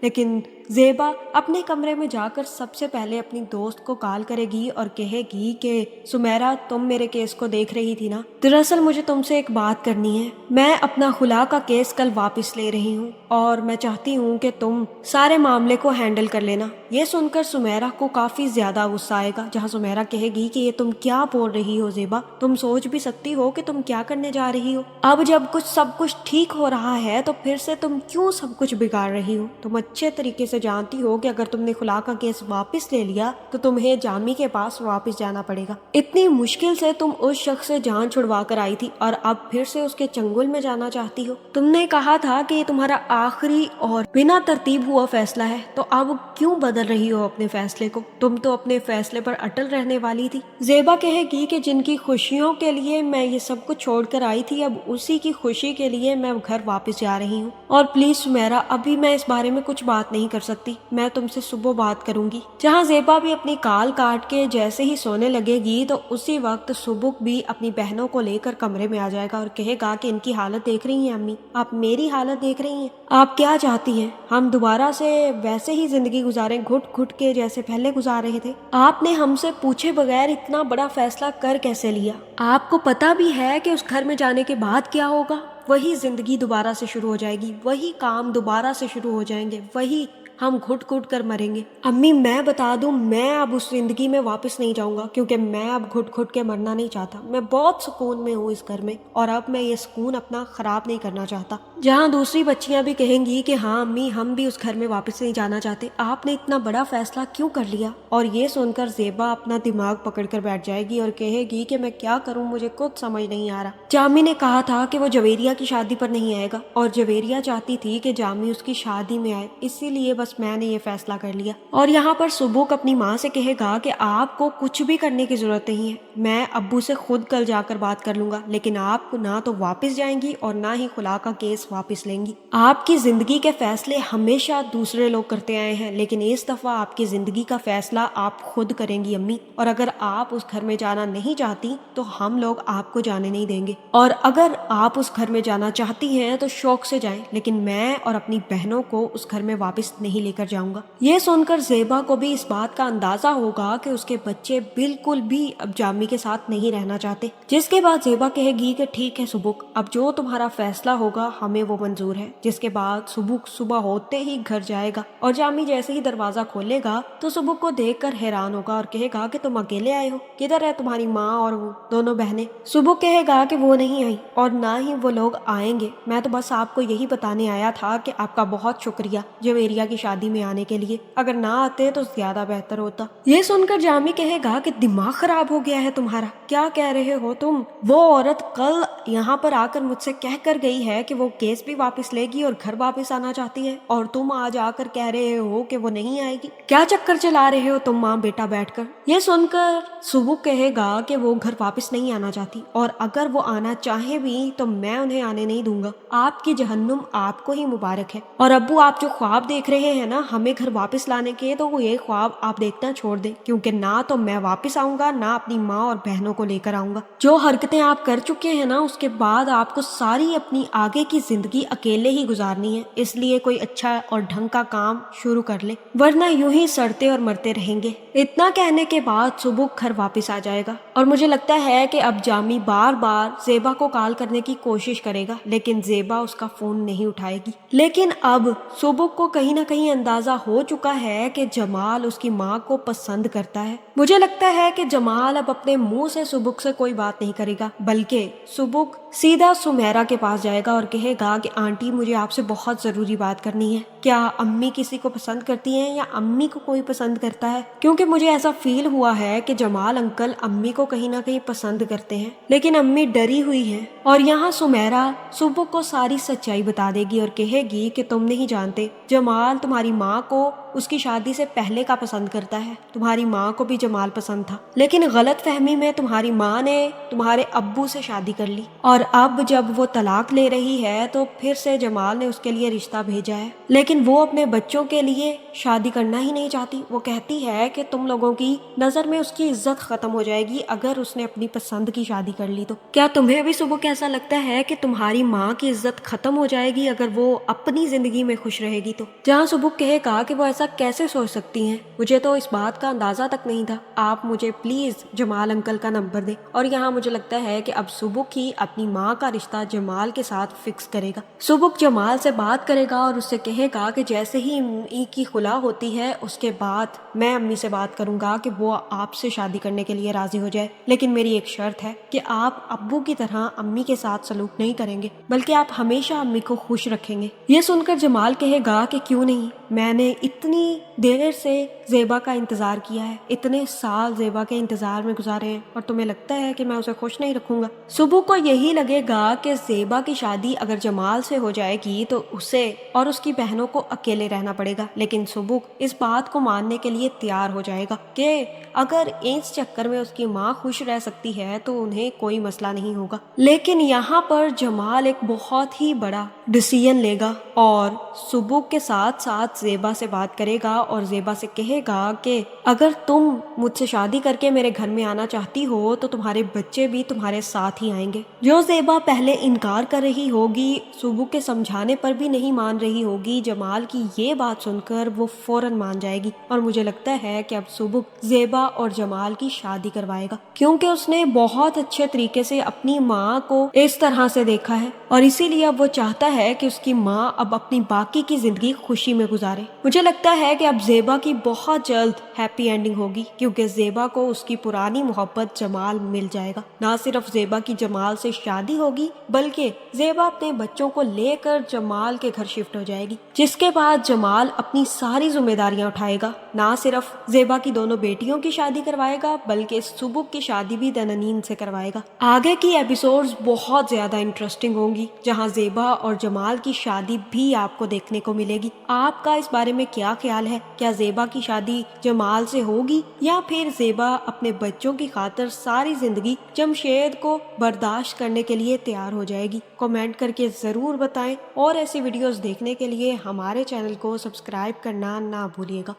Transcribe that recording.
لیکن زیبا اپنے کمرے میں جا کر سب سے پہلے اپنی دوست کو کال کرے گی اور کہے گی کہ سمیرا، تم میرے کیس کو دیکھ رہی تھی نا؟ دراصل مجھے تم سے ایک بات کرنی ہے۔ میں اپنا خلا کا کیس کل واپس لے رہی ہوں اور میں چاہتی ہوں کہ تم سارے معاملے کو ہینڈل کر لینا۔ یہ سن کر سمیرا کو کافی زیادہ غصہ آئے گا، جہاں سمیرا کہے گی کہ یہ تم کیا بول رہی ہو زیبا؟ تم سوچ بھی سکتی ہو کہ تم کیا کرنے جا رہی ہو؟ اب جب سب کچھ ٹھیک ہو رہا ہے تو پھر سے تم کیوں سب کچھ بگاڑ رہی ہو؟ تم اچھے طریقے سے جانتی ہو کہ اگر تم نے خلا کا کیس واپس لے لیا تو تمہیں جامی کے پاس واپس جانا پڑے گا۔ اتنی مشکل سے تم اس شخص سے جان چھڑوا کر آئی تھی اور اب پھر سے اس کے چنگل میں جانا چاہتی ہو۔ تم نے کہا تھا کہ یہ تمہارا آخری اور بنا ترتیب ہوا فیصلہ ہے، تو اب کیوں بدل رہی ہو اپنے فیصلے کو؟ تم تو اپنے فیصلے پر اٹل رہنے والی تھی۔ زیبا کہے گی کہ جن کی خوشیوں کے لیے میں یہ سب کچھ چھوڑ کر آئی تھی، اب اسی کی خوشی کے لیے میں گھر واپس جا رہی ہوں۔ اور پلیز سمیرا، ابھی میں اس بارے میں کچھ بات نہیں کر سکتی، میں تم سے صبح بات کروں گی۔ جہاں زیبا بھی اپنی کال کاٹ کے جیسے ہی سونے لگے گی تو اسی وقت سبک بھی اپنی بہنوں کو لے کر کمرے میں آ جائے گا اور کہے گا کہ ان کی حالت دیکھ رہی ہیں امی، آپ میری حالت دیکھ رہی ہیں؟ آپ کیا چاہتی ہیں؟ ہم دوبارہ سے ویسے ہی زندگی گزاریں، گھٹ گھٹ کے جیسے پہلے گزار رہے تھے؟ آپ نے ہم سے پوچھے بغیر اتنا بڑا فیصلہ کر کیسے لیا؟ آپ کو پتا بھی ہے کہ اس گھر میں جانے کے بعد کیا ہوگا؟ وہی زندگی دوبارہ سے شروع ہو جائے گی، وہی کام دوبارہ سے شروع ہو جائیں گے، وہی ہم گھٹ گھٹ کر مریں گے۔ امی میں بتا دوں، میں اب اس زندگی میں واپس نہیں جاؤں گا، کیونکہ میں اب گھٹ گھٹ کے مرنا نہیں چاہتا۔ میں بہت سکون میں ہوں اس گھر میں، اور اب میں یہ سکون اپنا خراب نہیں کرنا چاہتا۔ جہاں دوسری بچیاں بھی کہیں گی کہ ہاں امی، ہم بھی اس گھر میں واپس نہیں جانا چاہتے، آپ نے اتنا بڑا فیصلہ کیوں کر لیا؟ اور یہ سن کر زیبا اپنا دماغ پکڑ کر بیٹھ جائے گی اور کہے گی کہ میں کیا کروں، مجھے کچھ سمجھ نہیں آ رہا۔ جامی نے کہا تھا کہ وہ جویریہ کی شادی پر نہیں آئے گا، اور جویریہ چاہتی تھی کہ جامی اس کی شادی میں آئے، اسی لیے بس میں نے یہ فیصلہ کر لیا۔ اور یہاں پر سبک اپنی ماں سے کہے گا کہ آپ کو کچھ بھی کرنے کی ضرورت نہیں ہے، میں ابو سے خود کل جا کر بات کر لوں گا، لیکن آپ نہ تو واپس جائیں گی اور نہ ہی خلا کا کیس واپس لیں گی۔ آپ کی زندگی کے فیصلے ہمیشہ دوسرے لوگ کرتے آئے ہیں، لیکن اس دفعہ آپ کی زندگی کا فیصلہ آپ خود کریں گی امی، اور اگر آپ اس گھر میں جانا نہیں چاہتی تو ہم لوگ آپ کو جانے نہیں دیں گے، اور اگر آپ اس گھر میں جانا چاہتی ہیں تو شوق سے جائیں، لیکن میں اور اپنی بہنوں کو اس گھر میں واپس نہیں لے کر جاؤں گا۔ یہ سن کر زیبا کو بھی اس بات کا اندازہ ہوگا کہ اس کے بچے بالکل بھی اب جامی کے ساتھ نہیں رہنا چاہتے، جس کے بعد زیبا کہے گی کہ ٹھیک ہے سبک، اب جو تمہارا فیصلہ ہوگا ہمیں وہ منظور ہے۔ جس کے بعد سبک صبح ہوتے ہی گھر جائے گا، اور جامی جیسے ہی دروازہ کھولے گا تو سبک کو دیکھ کر حیران ہوگا اور کہے گا کہ تم اکیلے آئے ہو؟ کدھر ہے تمہاری ماں اور وہ دونوں بہنیں؟ سبک کہے گا کہ وہ نہیں آئی اور نہ ہی وہ لوگ آئیں گے، میں تو بس آپ کو یہی بتانے آیا تھا کہ آپ کا بہت شکریہ جویریہ کی شادی میں آنے کے لیے، اگر نہ آتے تو زیادہ بہتر ہوتا۔ یہ سن کر جامی کہے گا کہ دماغ خراب ہو گیا ہے تمہارا، کیا کہہ رہے ہو تم؟ وہ عورت کل یہاں پر آ کر مجھ سے کہہ کر گئی ہے کہ وہ کیس بھی واپس لے گی اور گھر واپس آنا چاہتی ہے، اور تم آج آ کر کہہ رہے ہو کہ وہ نہیں آئے گی؟ کیا چکر چلا رہے ہو تم ماں بیٹا بیٹھ کر؟ یہ سن کر سبک کہے گا کہ وہ گھر واپس نہیں آنا چاہتی، اور اگر وہ آنا چاہے بھی تو میں انہیں آنے نہیں دوں گا۔ آپ کی جہنم آپ کو ہی مبارک ہے، اور ابو آپ جو خواب دیکھ رہے ہیں نا ہمیں گھر واپس لانے کے، تو وہ یہ خواب آپ دیکھنا چھوڑ دیں، کیونکہ نہ تو میں واپس آؤں گا، نہ اپنی ماں اور بہنوں کو لے کر آؤں گا۔ جو حرکتیں آپ کر چکے ہیں نا اس کے بعد آپ کو ساری اپنی آگے کی زندگی اکیلے ہی گزارنی ہے، اس لیے کوئی اچھا اور ڈھنگ کا کام شروع کر لیں، ورنہ یوں ہی سڑتے اور مرتے رہیں گے۔ اتنا کہنے کے بعد سبک گھر واپس آ جائے گا، اور مجھے لگتا ہے کہ اب جامی بار بار زیبا کو کال کرنے کی کوشش کرے گا، لیکن زیبا اس کا فون نہیں اٹھائے گی۔ لیکن اب سبک کو کہیں نہ کہیں اندازہ ہو چکا ہے کہ جمال اس کی ماں کو پسند کرتا ہے۔ مجھے لگتا ہے کہ جمال اب اپنے منہ سے سبک سے کوئی بات نہیں کرے گا، بلکہ سبک سیدھا سمیرا کے پاس جائے گا اور کہے گا کہ آنٹی مجھے آپ سے بہت ضروری بات کرنی ہے، کیا امی کسی کو پسند کرتی ہیں یا امی کو کوئی پسند کرتا ہے؟ کیونکہ مجھے ایسا فیل ہوا ہے کہ جمال انکل امی کو کہیں نہ کہیں پسند کرتے ہیں، لیکن امی ڈری ہوئی ہیں۔ اور یہاں سمیرا سبک کو ساری سچائی بتا دے گی اور کہے گی کہ تم نہیں جانتے، جمال تمہاری ماں کو اس کی شادی سے پہلے کا پسند کرتا ہے۔ تمہاری ماں کو بھی جمال پسند تھا، لیکن غلط فہمی میں تمہاری ماں نے تمہارے ابو سے شادی کر لی، اور اب جب وہ طلاق لے رہی ہے تو پھر سے جمال نے اس کے لیے رشتہ بھیجا ہے، لیکن وہ اپنے بچوں کے لیے شادی کرنا ہی نہیں چاہتی۔ وہ کہتی ہے کہ تم لوگوں کی نظر میں اس کی عزت ختم ہو جائے گی اگر اس نے اپنی پسند کی شادی کر لی تو۔ کیا تمہیں بھی صبح ایسا لگتا ہے کہ تمہاری ماں کی عزت ختم ہو جائے گی اگر وہ اپنی زندگی میں خوش رہے گی تو؟ جہاں صبح کہے گا کہ وہ ایسا کیسے سوچ سکتی ہیں، مجھے تو اس بات کا اندازہ تک نہیں تھا، آپ مجھے پلیز جمال انکل کا نمبر دیں۔ اور یہاں مجھے لگتا ہے کہ اب صبح ہی اپنی ماں کا رشتہ جمال کے ساتھ فکس کرے گا۔ صبح جمال سے بات کرے گا اور اس سے کہے گا کہ جیسے ہی امی کی خلا ہوتی ہے اس کے بعد میں امی سے بات کروں گا کہ وہ آپ سے شادی کرنے کے لیے راضی ہو جائے، لیکن میری ایک شرط ہے کہ آپ ابو کی طرح امی کے ساتھ سلوک نہیں کریں گے، بلکہ آپ ہمیشہ امی کو خوش رکھیں گے۔ یہ سن کر جمال کہے گا کہ کیوں نہیں، میں نے اتنی دیر سے زیبا کا انتظار کیا ہے، اتنے سال زیبا کے انتظار میں گزارے ہیں، اور تمہیں لگتا ہے کہ میں اسے خوش نہیں رکھوں گا؟ صبح کو یہی لگے گا کہ زیبا کی شادی اگر جمال سے ہو جائے گی تو اسے اور اس کی بہنوں کو اکیلے رہنا پڑے گا، لیکن صبح اس بات کو ماننے کے لیے تیار ہو جائے گا کہ اگر اس چکر میں اس کی ماں خوش رہ سکتی ہے تو انہیں کوئی مسئلہ نہیں ہوگا۔ لیکن یہاں پر جمال ایک بہت ہی بڑا ڈیسیژن لے گا اور صبح کے ساتھ ساتھ زیبا سے بات کرے گا اور زیبا سے کہے گا کہ اگر تم مجھ سے شادی کر کے میرے گھر میں آنا چاہتی ہو تو تمہارے بچے بھی تمہارے ساتھ ہی آئیں گے۔ جو زیبا پہلے انکار کر رہی ہوگی، صبح کے سمجھانے پر بھی نہیں مان رہی ہوگی، جمال کی یہ بات سن کر وہ فوراً مان جائے گی، اور مجھے لگتا ہے کہ اب صبح زیبا اور جمال کی شادی کروائے گا، کیونکہ اس نے بہت اچھے طریقے سے اپنی ماں کو اس طرح سے دیکھا ہے، اور اسی لیے اب وہ چاہتا ہے کہ اس کی ماں اب اپنی باقی کی زندگی خوشی میں گزارے۔ مجھے لگتا ہے کہ اب زیبا کی بہت جلد ہیپی اینڈنگ ہوگی، کیونکہ زیبا کو اس کی پرانی محبت جمال مل جائے گا۔ نہ صرف زیبا کی جمال سے شادی ہوگی بلکہ زیبا اپنے بچوں کو لے کر جمال کے گھر شفٹ ہو جائے گی، جس کے بعد جمال اپنی ساری ذمہ داریاں اٹھائے گا، نہ صرف زیبا کی دونوں بیٹیوں کی شادی کروائے گا بلکہ صبح کی شادی بھی دنانین سے کروائے گا۔ آگے کی ایپیسوڈز بہت زیادہ انٹرسٹنگ ہوں گی، جہاں زیبا اور جمال کی شادی بھی آپ کو دیکھنے کو ملے گی۔ آپ کا اس بارے میں کیا خیال ہے؟ کیا زیبا کی شادی جمال سے ہوگی یا پھر زیبا اپنے بچوں کی خاطر ساری زندگی جمشید کو برداشت کرنے کے لیے تیار ہو جائے گی؟ کمنٹ کر کے ضرور بتائیں، اور ایسی ویڈیوز دیکھنے کے لیے ہمارے چینل کو سبسکرائب کرنا نہ بھولیے گا۔